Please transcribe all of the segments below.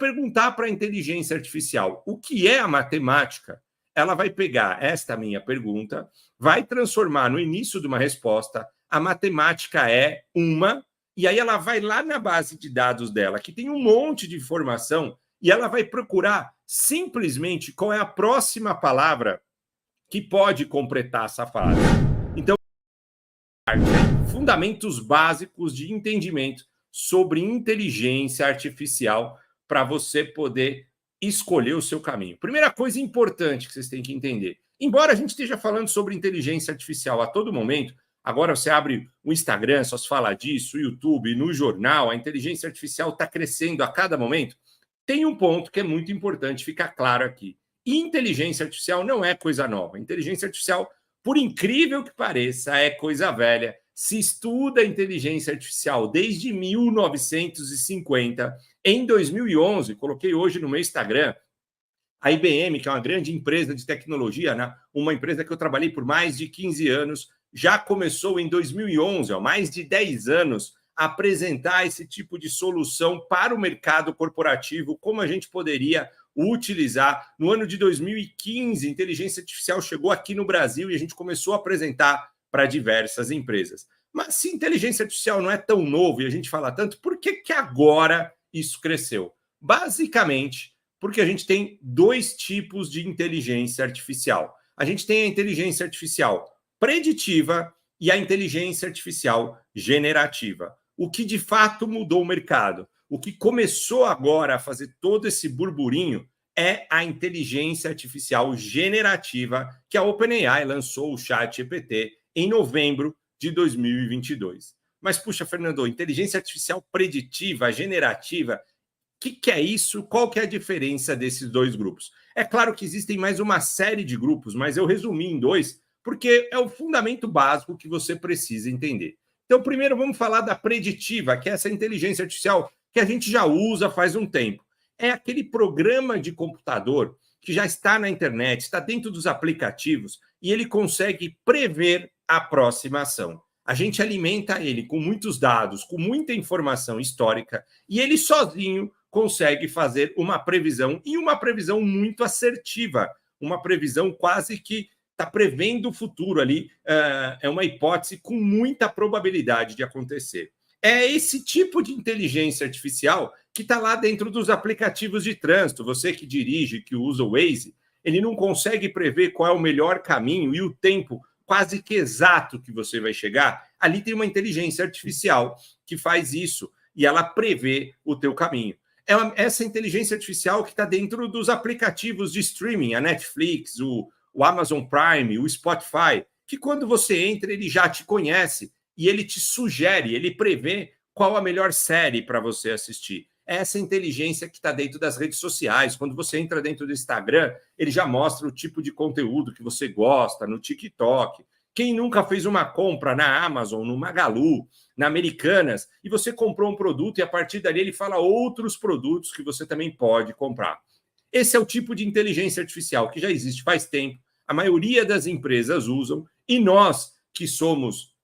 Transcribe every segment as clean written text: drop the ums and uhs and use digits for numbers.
perguntar para a inteligência artificial o que é a matemática, ela vai pegar esta minha pergunta, vai transformar no início de uma resposta, a matemática é uma, e aí ela vai lá na base de dados dela, que tem um monte de informação, e ela vai procurar simplesmente qual é a próxima palavra que pode completar essa frase. Então, fundamentos básicos de entendimento sobre inteligência artificial para você poder escolher o seu caminho. Primeira coisa importante que vocês têm que entender. Embora a gente esteja falando sobre inteligência artificial a todo momento, agora você abre o Instagram, só se fala disso, o YouTube, no jornal, a inteligência artificial está crescendo a cada momento. Tem um ponto que é muito importante ficar claro aqui. Inteligência artificial não é coisa nova. Inteligência artificial, por incrível que pareça, é coisa velha. Se estuda a inteligência artificial desde 1950. Em 2011, coloquei hoje no meu Instagram, a IBM, que é uma grande empresa de tecnologia, né? Uma empresa que eu trabalhei por mais de 15 anos, já começou em 2011, mais de 10 anos, a apresentar esse tipo de solução para o mercado corporativo, como a gente poderia utilizar. No ano de 2015, a inteligência artificial chegou aqui no Brasil e a gente começou a apresentar para diversas empresas. Mas se inteligência artificial não é tão novo e a gente fala tanto, por que agora isso cresceu? Basicamente, porque a gente tem dois tipos de inteligência artificial. A gente tem a inteligência artificial preditiva e a inteligência artificial generativa. O que de fato mudou o mercado, o que começou agora a fazer todo esse burburinho é a inteligência artificial generativa que a OpenAI lançou o ChatGPT em novembro de 2022. Mas, puxa, Fernando, inteligência artificial preditiva, generativa, o que é isso? Qual que é a diferença desses dois grupos? É claro que existem mais uma série de grupos, mas eu resumi em dois, porque é o fundamento básico que você precisa entender. Então, primeiro vamos falar da preditiva, que é essa inteligência artificial que a gente já usa faz um tempo. É aquele programa de computador que já está na internet, está dentro dos aplicativos, e ele consegue prever a próxima ação. A gente alimenta ele com muitos dados, com muita informação histórica, e ele sozinho consegue fazer uma previsão, e uma previsão muito assertiva, uma previsão quase que está prevendo o futuro ali, é uma hipótese com muita probabilidade de acontecer. É esse tipo de inteligência artificial que está lá dentro dos aplicativos de trânsito. Você que dirige, que usa o Waze, ele não consegue prever qual é o melhor caminho e o tempo quase que exato que você vai chegar. Ali tem uma inteligência artificial que faz isso e ela prevê o teu caminho. É essa inteligência artificial que está dentro dos aplicativos de streaming, a Netflix, o Amazon Prime, o Spotify, que quando você entra, ele já te conhece e ele te sugere, ele prevê qual a melhor série para você assistir. É essa inteligência que está dentro das redes sociais. Quando você entra dentro do Instagram, ele já mostra o tipo de conteúdo que você gosta, no TikTok. Quem nunca fez uma compra na Amazon, no Magalu, na Americanas, e você comprou um produto e a partir dali ele fala outros produtos que você também pode comprar. Esse é o tipo de inteligência artificial que já existe faz tempo, a maioria das empresas usam, e nós que somos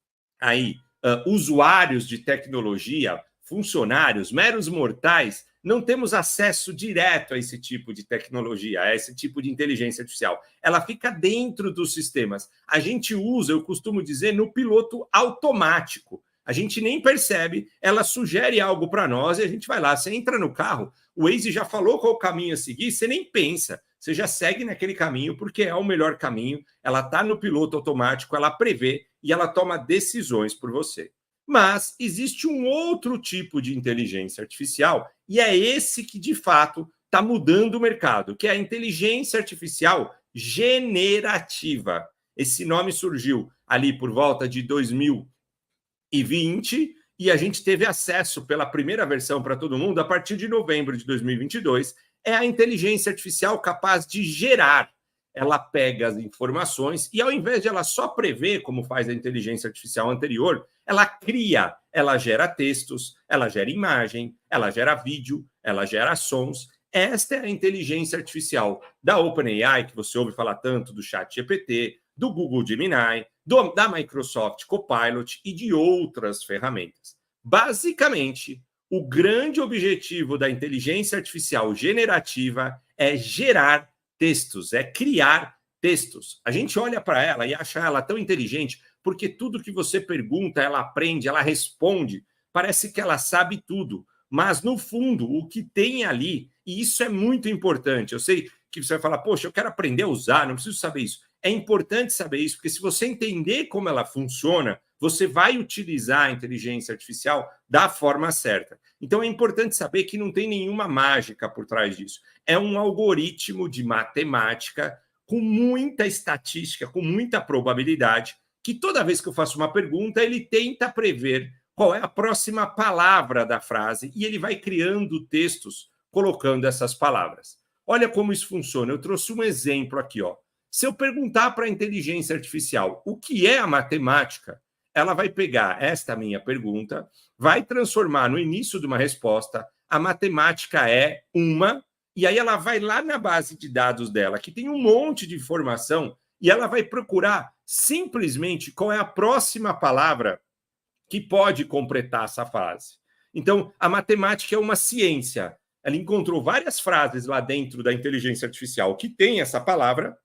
aí usuários de tecnologia, funcionários, meros mortais, não temos acesso direto a esse tipo de tecnologia, a esse tipo de inteligência artificial. Ela fica dentro dos sistemas. A gente usa, eu costumo dizer, no piloto automático. A gente nem percebe, ela sugere algo para nós e a gente vai lá. Você entra no carro, o Waze já falou qual o caminho a seguir, você nem pensa. Você já segue naquele caminho porque é o melhor caminho. Ela está no piloto automático, ela prevê e ela toma decisões por você. Mas existe um outro tipo de inteligência artificial e é esse que, de fato, está mudando o mercado, que é a inteligência artificial generativa. Esse nome surgiu ali por volta de 2020 e a gente teve acesso pela primeira versão para todo mundo a partir de novembro de 2022. É a inteligência artificial capaz de gerar. Ela pega as informações e, ao invés de ela só prever, como faz a inteligência artificial anterior, ela cria, ela gera textos, ela gera imagem, ela gera vídeo, ela gera sons. Esta é a inteligência artificial da OpenAI, que você ouve falar tanto, do ChatGPT, do Google Gemini, da Microsoft Copilot e de outras ferramentas. Basicamente, o grande objetivo da inteligência artificial generativa é gerar textos, é criar textos. A gente olha para ela e acha ela tão inteligente porque tudo que você pergunta, ela aprende, ela responde. Parece que ela sabe tudo. Mas, no fundo, o que tem ali, e isso é muito importante, eu sei que você vai falar, poxa, eu quero aprender a usar, não preciso saber isso. É importante saber isso, porque se você entender como ela funciona, você vai utilizar a inteligência artificial da forma certa. Então, é importante saber que não tem nenhuma mágica por trás disso. É um algoritmo de matemática com muita estatística, com muita probabilidade, que toda vez que eu faço uma pergunta, ele tenta prever qual é a próxima palavra da frase e ele vai criando textos colocando essas palavras. Olha como isso funciona. Eu trouxe um exemplo aqui, ó. Se eu perguntar para a inteligência artificial o que é a matemática, ela vai pegar esta minha pergunta, vai transformar no início de uma resposta, a matemática é uma, e aí ela vai lá na base de dados dela, que tem um monte de informação, e ela vai procurar simplesmente qual é a próxima palavra que pode completar essa frase. Então, a matemática é uma ciência. Ela encontrou várias frases lá dentro da inteligência artificial que tem essa palavra.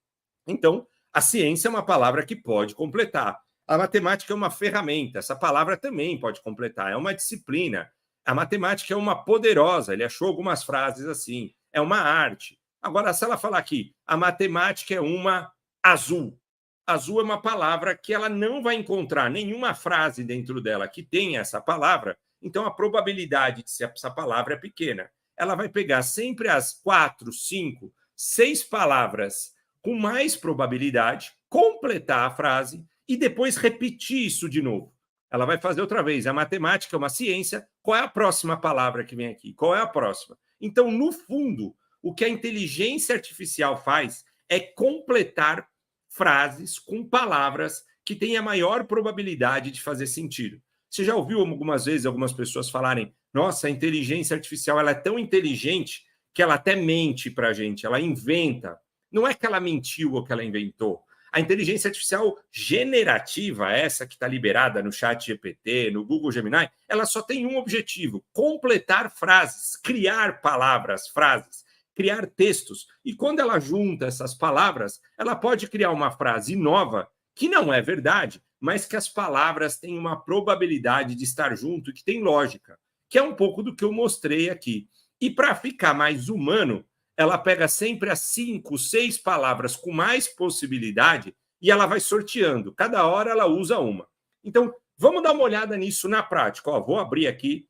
Então, a ciência é uma palavra que pode completar. A matemática é uma ferramenta. Essa palavra também pode completar. É uma disciplina. A matemática é uma poderosa. Ele achou algumas frases assim. É uma arte. Agora, se ela falar aqui, a matemática é uma azul. Azul é uma palavra que ela não vai encontrar nenhuma frase dentro dela que tenha essa palavra, então a probabilidade de ser essa palavra é pequena. Ela vai pegar sempre as 4, 5, 6 palavras com mais probabilidade, completar a frase e depois repetir isso de novo. Ela vai fazer outra vez. A matemática é uma ciência. Qual é a próxima palavra que vem aqui? Qual é a próxima? Então, no fundo, o que a inteligência artificial faz é completar frases com palavras que têm a maior probabilidade de fazer sentido. Você já ouviu algumas vezes algumas pessoas falarem: nossa, a inteligência artificial ela é tão inteligente que ela até mente para a gente, ela inventa. Não é que ela mentiu ou que ela inventou. A inteligência artificial generativa, essa que está liberada no Chat GPT, no Google Gemini, ela só tem um objetivo: completar frases, criar palavras, frases, criar textos. E quando ela junta essas palavras, ela pode criar uma frase nova que não é verdade, mas que as palavras têm uma probabilidade de estar junto e que tem lógica, que é um pouco do que eu mostrei aqui. E para ficar mais humano, ela pega sempre as 5, 6 palavras com mais possibilidade e ela vai sorteando. Cada hora ela usa uma. Então, vamos dar uma olhada nisso na prática. Ó, vou abrir aqui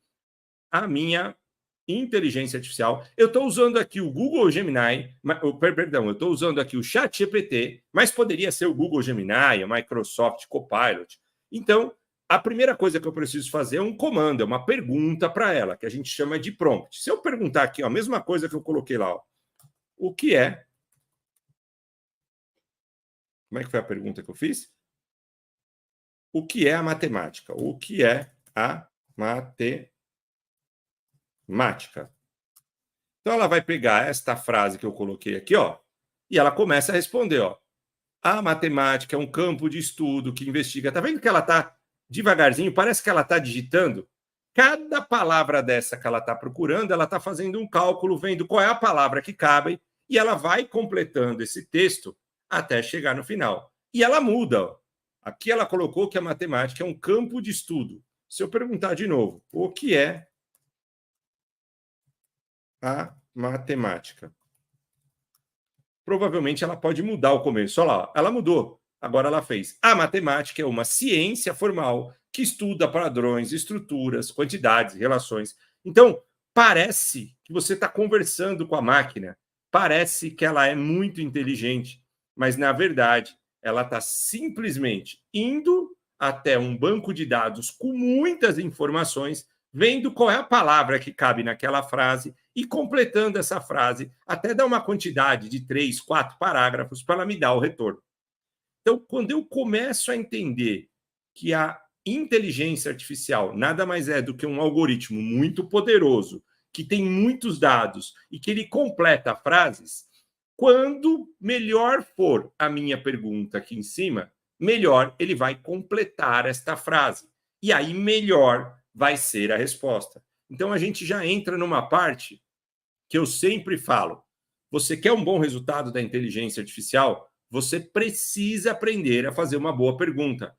a minha inteligência artificial. Eu estou usando aqui o Google Gemini, perdão, eu estou usando aqui o ChatGPT, mas poderia ser o Google Gemini, a Microsoft Copilot. Então, a primeira coisa que eu preciso fazer é um comando, é uma pergunta para ela, que a gente chama de prompt. Se eu perguntar aqui, ó, a mesma coisa que eu coloquei lá, ó, o que é... Como é que foi a pergunta que eu fiz? O que é a matemática? O que é a matemática? Então, ela vai pegar esta frase que eu coloquei aqui, ó, e ela começa a responder, ó. A matemática é um campo de estudo que investiga. Tá vendo que ela tá devagarzinho? Parece que ela tá digitando. Cada palavra dessa que ela tá procurando, ela tá fazendo um cálculo, vendo qual é a palavra que cabe, e ela vai completando esse texto até chegar no final. E ela muda, ó. Aqui ela colocou que a matemática é um campo de estudo. Se eu perguntar de novo, o que é a matemática? Provavelmente ela pode mudar o começo. Olha lá, ela mudou. Agora ela fez. A matemática é uma ciência formal que estuda padrões, estruturas, quantidades, relações. Então, parece que você está conversando com a máquina. Parece que ela é muito inteligente. Mas, na verdade, ela está simplesmente indo até um banco de dados com muitas informações, vendo qual é a palavra que cabe naquela frase e completando essa frase até dar uma quantidade de 3, 4 parágrafos para ela me dar o retorno. Então, quando eu começo a entender que a inteligência artificial nada mais é do que um algoritmo muito poderoso, que tem muitos dados e que ele completa frases, quando melhor for a minha pergunta aqui em cima, melhor ele vai completar esta frase. E aí melhor vai ser a resposta. Então a gente já entra numa parte que eu sempre falo. Você quer um bom resultado da inteligência artificial? Você precisa aprender a fazer uma boa pergunta.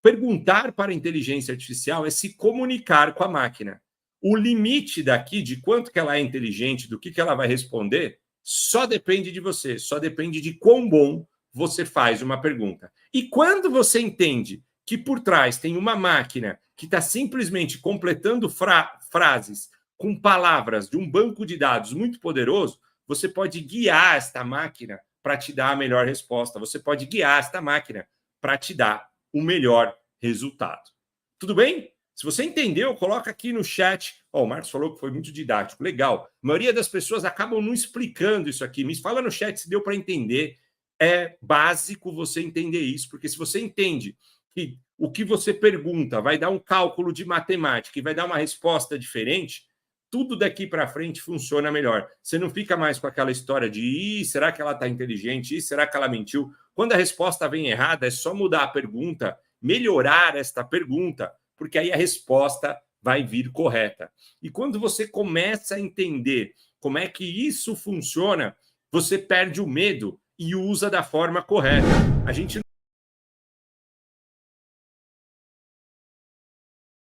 Perguntar para a inteligência artificial é se comunicar com a máquina. O limite daqui de quanto que ela é inteligente, do que ela vai responder, só depende de você, só depende de quão bom você faz uma pergunta. E quando você entende que por trás tem uma máquina que está simplesmente completando frases com palavras de um banco de dados muito poderoso, você pode guiar esta máquina para te dar a melhor resposta. Você pode guiar esta máquina para te dar o melhor resultado. Tudo bem? Se você entendeu, coloca aqui no chat. O Marcos falou que foi muito didático. Legal. A maioria das pessoas acabam não explicando isso aqui. Me fala no chat se deu para entender. É básico você entender isso, porque se você entende que o que você pergunta vai dar um cálculo de matemática e vai dar uma resposta diferente, tudo daqui para frente funciona melhor. Você não fica mais com aquela história de será que ela está inteligente? Será que ela mentiu? Quando a resposta vem errada, é só mudar a pergunta, melhorar esta pergunta, porque aí a resposta vai vir correta. E quando você começa a entender como é que isso funciona, você perde o medo e usa da forma correta. A gente